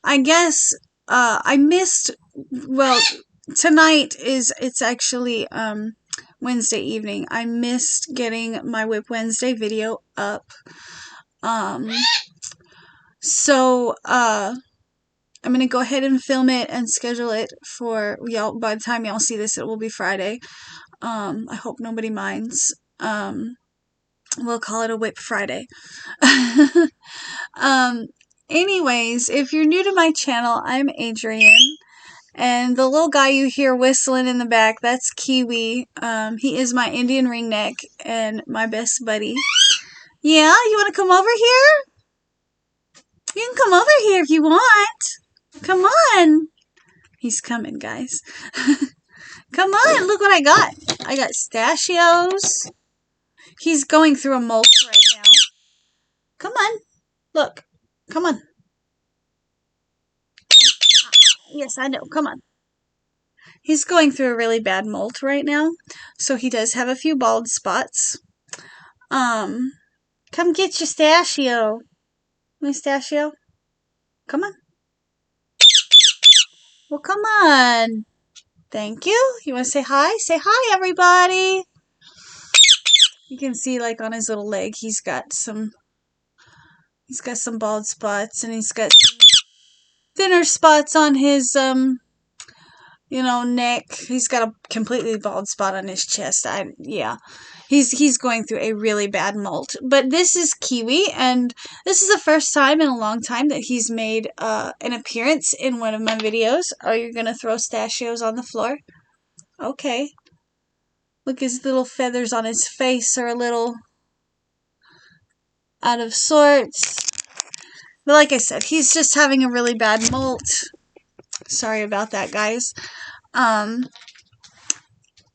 I guess I missed, well, tonight it's actually Wednesday evening. I missed getting my WIP Wednesday video up. So I'm gonna go ahead and film it and schedule it for y'all. By the time y'all see this, it will be Friday. I hope nobody minds. We'll call it a WIP Friday. Anyways, if you're new to my channel, I'm Adrian. And the little guy you hear whistling in the back, that's Kiwi. He is my Indian ringneck and my best buddy. Yeah, you want to come over here? You can come over here if you want. Come on. He's coming, guys. Come on, look what I got. I got pistachios. He's going through a molt right now. Come on. Look. Come on. Yes, I know. Come on. He's going through a really bad molt right now, so he does have a few bald spots. Come get your pistachio. My pistachio? Come on. Well, come on. Thank you. You want to say hi? Say hi, everybody. You can see, like, on his little leg, he's got some bald spots, and he's got some thinner spots on his, neck. He's got a completely bald spot on his chest. Yeah. He's going through a really bad molt. But this is Kiwi, and this is the first time in a long time that he's made an appearance in one of my videos. Oh, you're going to throw pistachios on the floor? Okay. Look, his little feathers on his face are a little out of sorts. But like I said, he's just having a really bad molt. Sorry about that, guys.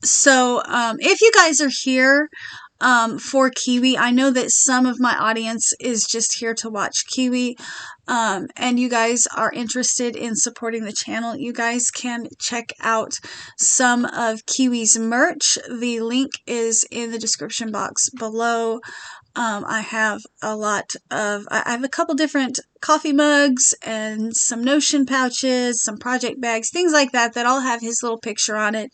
If you guys are here for Kiwi, I know that some of my audience is just here to watch Kiwi, and you guys are interested in supporting the channel. You guys can check out some of Kiwi's merch. The link is in the description box below. I have I have a couple different coffee mugs and some Notion pouches, some project bags, things like that, that all have his little picture on it.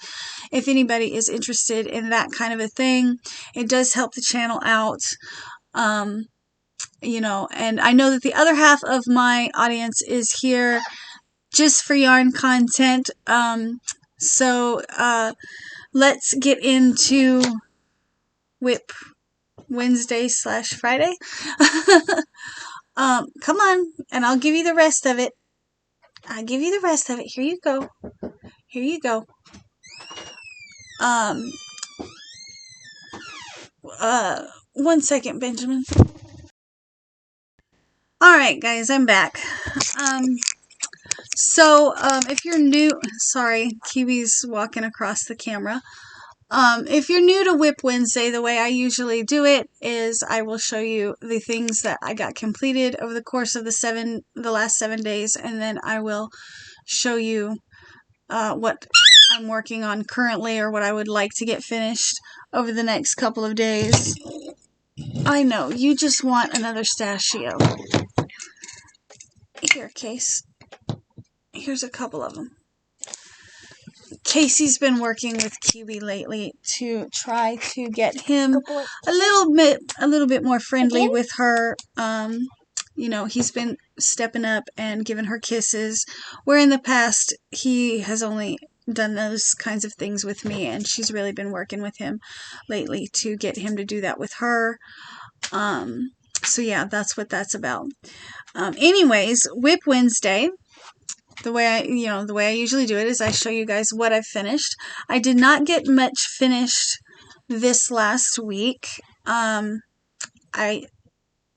If anybody is interested in that kind of a thing, it does help the channel out. And I know that the other half of my audience is here just for yarn content. Let's get into WIP Wednesday / Friday. Come on, and I'll give you the rest of it. I'll give you the rest of it. Here you go. Here you go. 1 second, Benjamin. Alright, guys, I'm back. If you're new, sorry, Kiwi's walking across the camera. If you're new to WIP Wednesday, the way I usually do it is I will show you the things that I got completed over the course of the last 7 days, and then I will show you what I'm working on currently, or what I would like to get finished over the next couple of days. I know, you just want another pistachio. Here, Case. Here's a couple of them. Casey's been working with Kiwi lately to try to get him a little bit more friendly with her. He's been stepping up and giving her kisses, where in the past he has only done those kinds of things with me, and she's really been working with him lately to get him to do that with her. So yeah, that's what that's about. Anyways, WIP Wednesday. The way I usually do it is I show you guys what I've finished. I did not get much finished this last week. I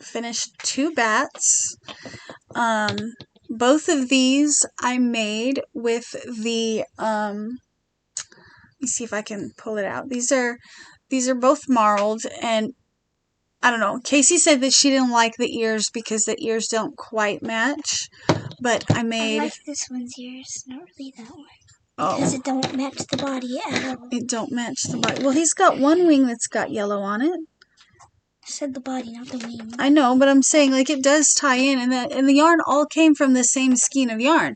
finished 2 bats. Both of these I made with the let me see if I can pull it out. These are both marled, and I don't know. Casey said that she didn't like the ears because the ears don't quite match. But I like this one's ears, not really that one. Because it don't match the body at all. It don't match the body. Well, he's got one wing that's got yellow on it. said the body, not the wing. I know, but I'm saying like it does tie in, and the yarn all came from the same skein of yarn.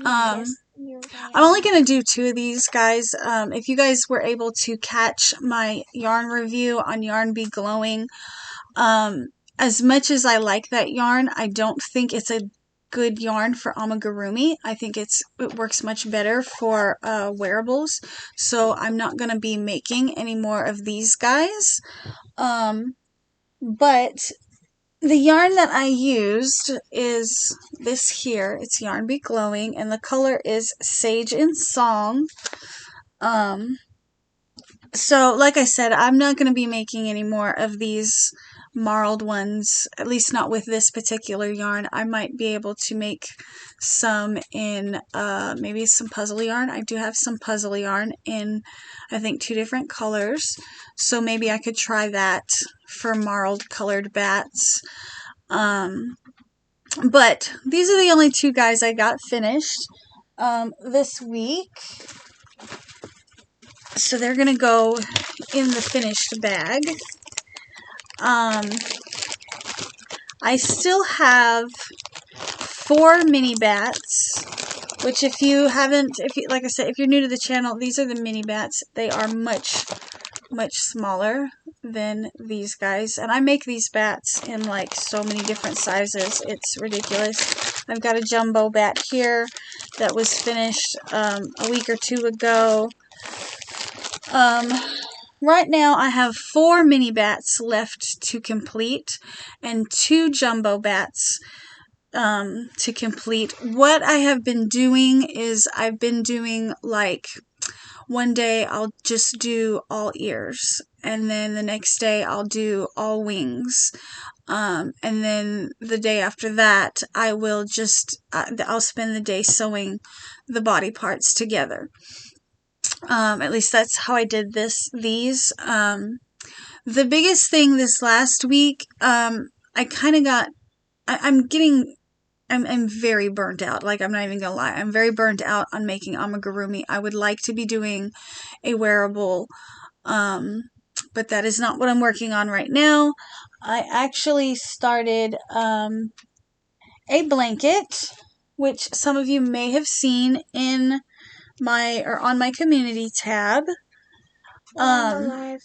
I'm only going to do 2 of these, guys. If you guys were able to catch my yarn review on Yarn Be Glowing, as much as I like that yarn, I don't think it's a good yarn for amigurumi. I think it works much better for wearables. So I'm not going to be making any more of these guys. But the yarn that I used is this here. It's Yarn Be Glowing, and the color is Sage in Song. So, like I said, I'm not going to be making any more of these marled ones, at least not with this particular yarn. I might be able to make some in maybe some puzzle yarn. I do have some puzzle yarn in, I think, 2 different colors. So maybe I could try that for marled colored bats. But these are the only 2 guys I got finished this week. So they're going to go in the finished bag. I still have 4 mini bats, which if you, like I said, if you're new to the channel, these are the mini bats. They are much smaller than these guys, and I make these bats in like so many different sizes. It's ridiculous. I've got a jumbo bat here that was finished a week or 2 ago. Right now I have 4 mini bats left to complete and 2 jumbo bats to complete. What I have been doing is I've been doing like one day I'll just do all ears, and then the next day I'll do all wings, and then the day after that I will just I'll spend the day sewing the body parts together. At least that's how I did these. The biggest thing this last week, I kind of got, I'm very burnt out. Like, I'm not even gonna lie. I'm very burnt out on making amigurumi. I would like to be doing a wearable, but that is not what I'm working on right now. I actually started a blanket, which some of you may have seen in on my community tab. Yeah,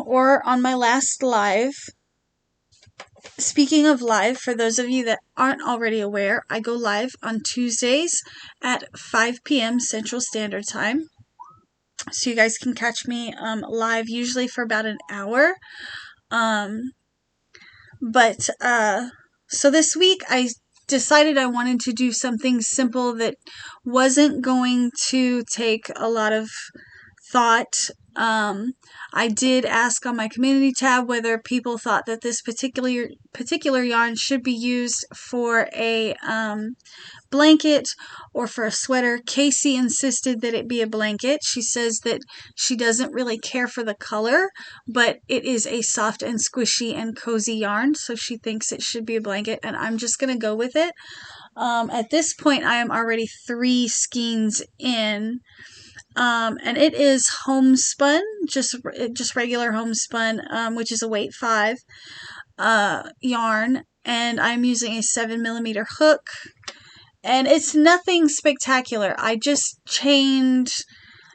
or on my last live. Speaking of live, for those of you that aren't already aware, I go live on Tuesdays at 5 p.m. Central Standard Time. So you guys can catch me live usually for about an hour. So this week I decided I wanted to do something simple that wasn't going to take a lot of thought. I did ask on my community tab whether people thought that this particular yarn should be used for a blanket or for a sweater. Casey insisted that it be a blanket. She says that she doesn't really care for the color, but it is a soft and squishy and cozy yarn, so she thinks it should be a blanket, and I'm just going to go with it. At this point, I am already 3 skeins in. And it is homespun, just regular homespun, which is a weight 5 yarn, and I'm using a 7mm hook, and it's nothing spectacular. I just chained,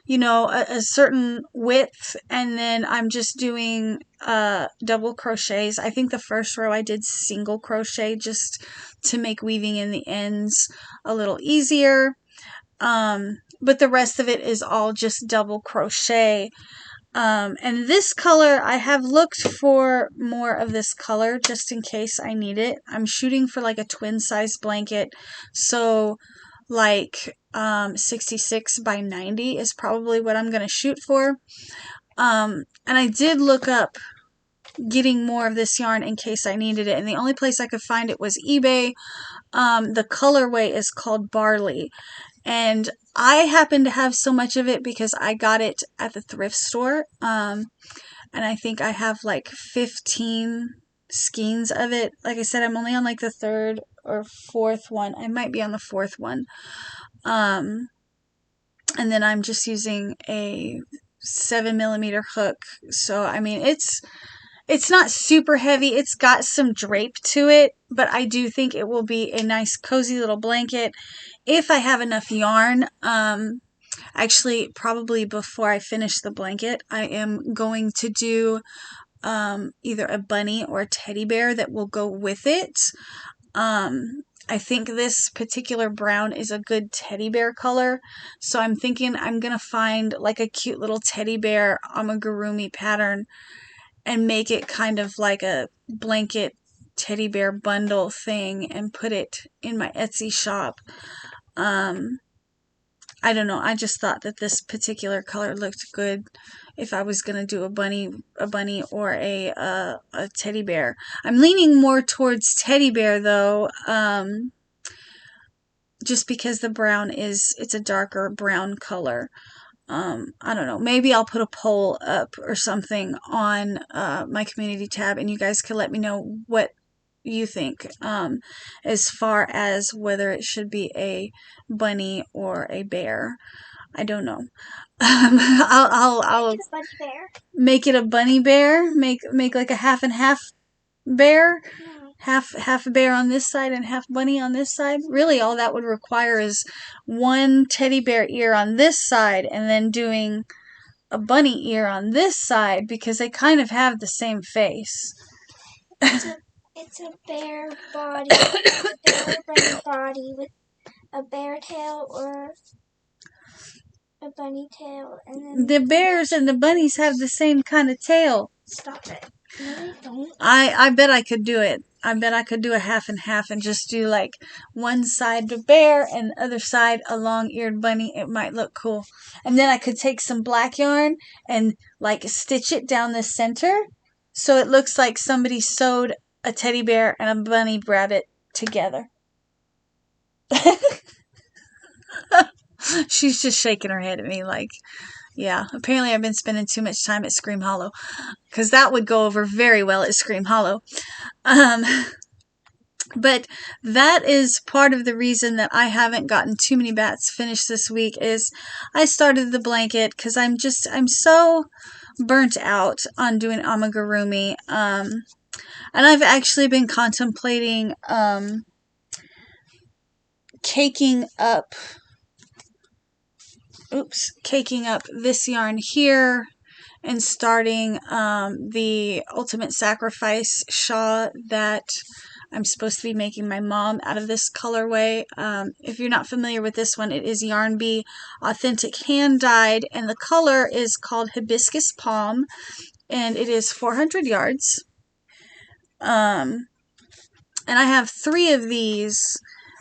a certain width, and then I'm just doing double crochets. I think the first row I did single crochet just to make weaving in the ends a little easier. But the rest of it is all just double crochet. And this color, I have looked for more of this color just in case I need it. I'm shooting for like a twin size blanket. So like 66 by 90 is probably what I'm going to shoot for. And I did look up getting more of this yarn in case I needed it. And the only place I could find it was eBay. The colorway is called Barley. And I happen to have so much of it because I got it at the thrift store. And I think I have like 15 skeins of it. Like I said, I'm only on like the 3rd or 4th one. I might be on the 4th one. And then I'm just using a 7mm hook. So, I mean, it's not super heavy. It's got some drape to it, but I do think it will be a nice cozy little blanket if I have enough yarn. Actually, probably before I finish the blanket, I am going to do either a bunny or a teddy bear that will go with it. I think this particular brown is a good teddy bear color, so I'm thinking I'm gonna find like a cute little teddy bear amigurumi pattern and make it kind of like a blanket teddy bear bundle thing and put it in my Etsy shop. I don't know. I just thought that this particular color looked good if I was gonna do a bunny or a teddy bear. I'm leaning more towards teddy bear though, just because the brown it's a darker brown color. I don't know. Maybe I'll put a poll up or something on my community tab, and you guys can let me know what you think as far as whether it should be a bunny or a bear. I don't know. I'll make it a bunny bear. Make like a half and half bear. Half bear on this side and half bunny on this side. Really, all that would require is one teddy bear ear on this side and then doing a bunny ear on this side because they kind of have the same face. It's a bear body, a bear bunny body with a bear tail or a bunny tail, and then the bears and the bunnies have the same kind of tail. Stop it. No, they don't. I bet I could do it. I bet I could do a half and half and just do like one side the bear and the other side a long-eared bunny. It might look cool. And then I could take some black yarn and like stitch it down the center so it looks like somebody sewed a teddy bear and a bunny rabbit together. She's just shaking her head at me like, yeah, apparently I've been spending too much time at Scream Hollow because that would go over very well at Scream Hollow. But that is part of the reason that I haven't gotten too many bats finished this week is I started the blanket because I'm so burnt out on doing amigurumi. And I've actually been contemplating caking up this yarn here and starting the Ultimate Sacrifice shawl that I'm supposed to be making my mom out of this colorway. If you're not familiar with this one, it is Yarn Bee Authentic Hand Dyed, and the color is called Hibiscus Palm, and it is 400 yards. And I have 3 of these.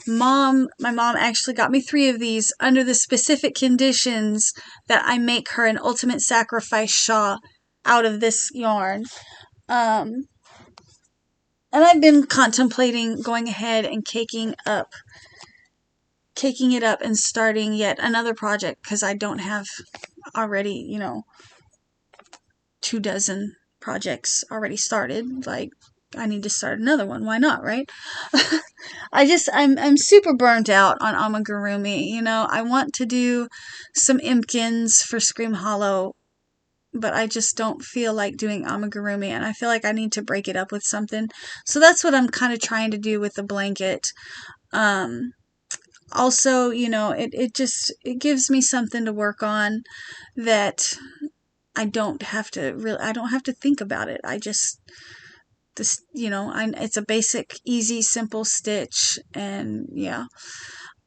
My mom actually got me 3 of these under the specific conditions that I make her an Ultimate Sacrifice shawl out of this yarn. And I've been contemplating going ahead and caking it up and starting yet another project because I don't have already, 24 projects already started. Like, I need to start another one. Why not, right? I'm super burnt out on amigurumi. I want to do some impkins for Scream Hollow, but I just don't feel like doing amigurumi, and I feel like I need to break it up with something. So that's what I'm kind of trying to do with the blanket. Also, it gives me something to work on that I don't have to think about it. It's a basic, easy, simple stitch, and yeah.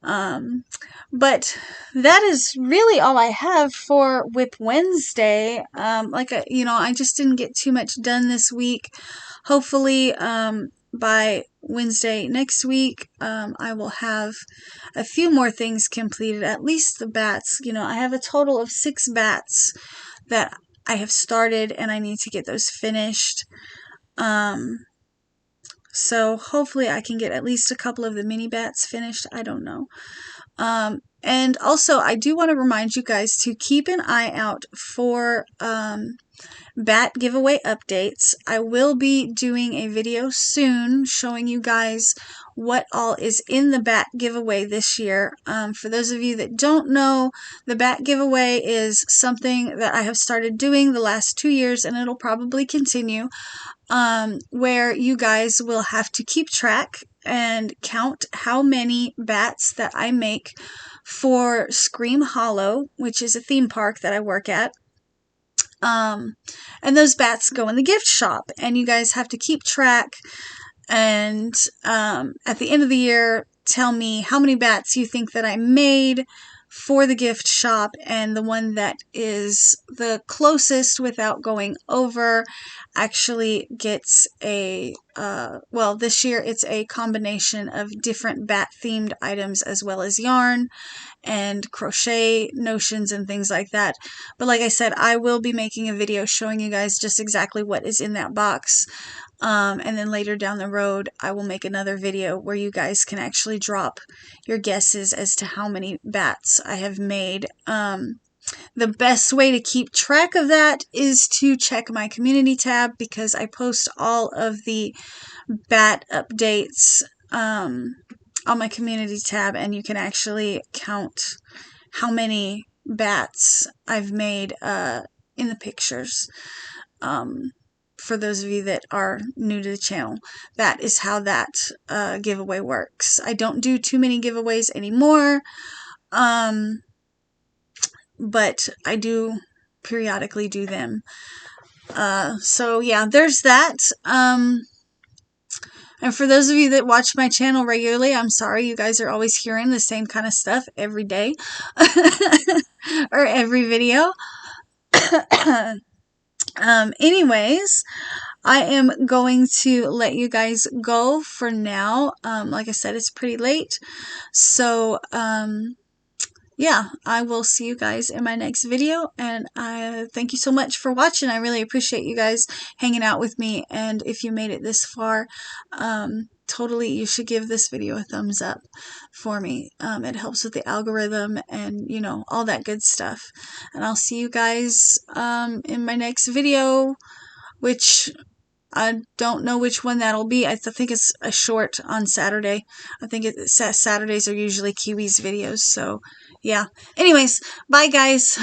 But that is really all I have for WIP Wednesday. I just didn't get too much done this week. Hopefully, by Wednesday next week, I will have a few more things completed, at least the bats. I have a total of 6 bats that I have started, and I need to get those finished. So hopefully I can get at least a couple of the mini bats finished. I don't know. And also, I do want to remind you guys to keep an eye out for bat giveaway updates. I will be doing a video soon showing you guys what all is in the bat giveaway this year. For those of you that don't know, the bat giveaway is something that I have started doing the last 2 years, and it'll probably continue, where you guys will have to keep track and count how many bats that I make for Scream Hollow, which is a theme park that I work at. And those bats go in the gift shop, and you guys have to keep track, and at the end of the year, tell me how many bats you think that I made for the gift shop, and the one that is the closest without going over actually gets a, well, this year it's a combination of different bat themed items as well as yarn and crochet notions and things like that. But like I said, I will be making a video showing you guys just exactly what is in that box. And then later down the road, I will make another video where you guys can actually drop your guesses as to how many bats I have made. The best way to keep track of that is to check my community tab, because I post all of the bat updates on my community tab, and you can actually count how many bats I've made in the pictures. For those of you that are new to the channel, that is how that giveaway works. I don't do too many giveaways anymore, but I do periodically do them. So yeah, there's that. And for those of you that watch my channel regularly, I'm sorry you guys are always hearing the same kind of stuff every day or every video. Anyways, I am going to let you guys go for now. Like I said, it's pretty late. So, yeah, I will see you guys in my next video, and I thank you so much for watching. I really appreciate you guys hanging out with me, and if you made it this far, totally you should give this video a thumbs up for me. It helps with the algorithm and, you know, all that good stuff. And I'll see you guys in my next video, which I don't know which one that'll be. I think it's a short on Saturday. I think Saturdays are usually Kiwi's videos, so yeah. Anyways, bye guys.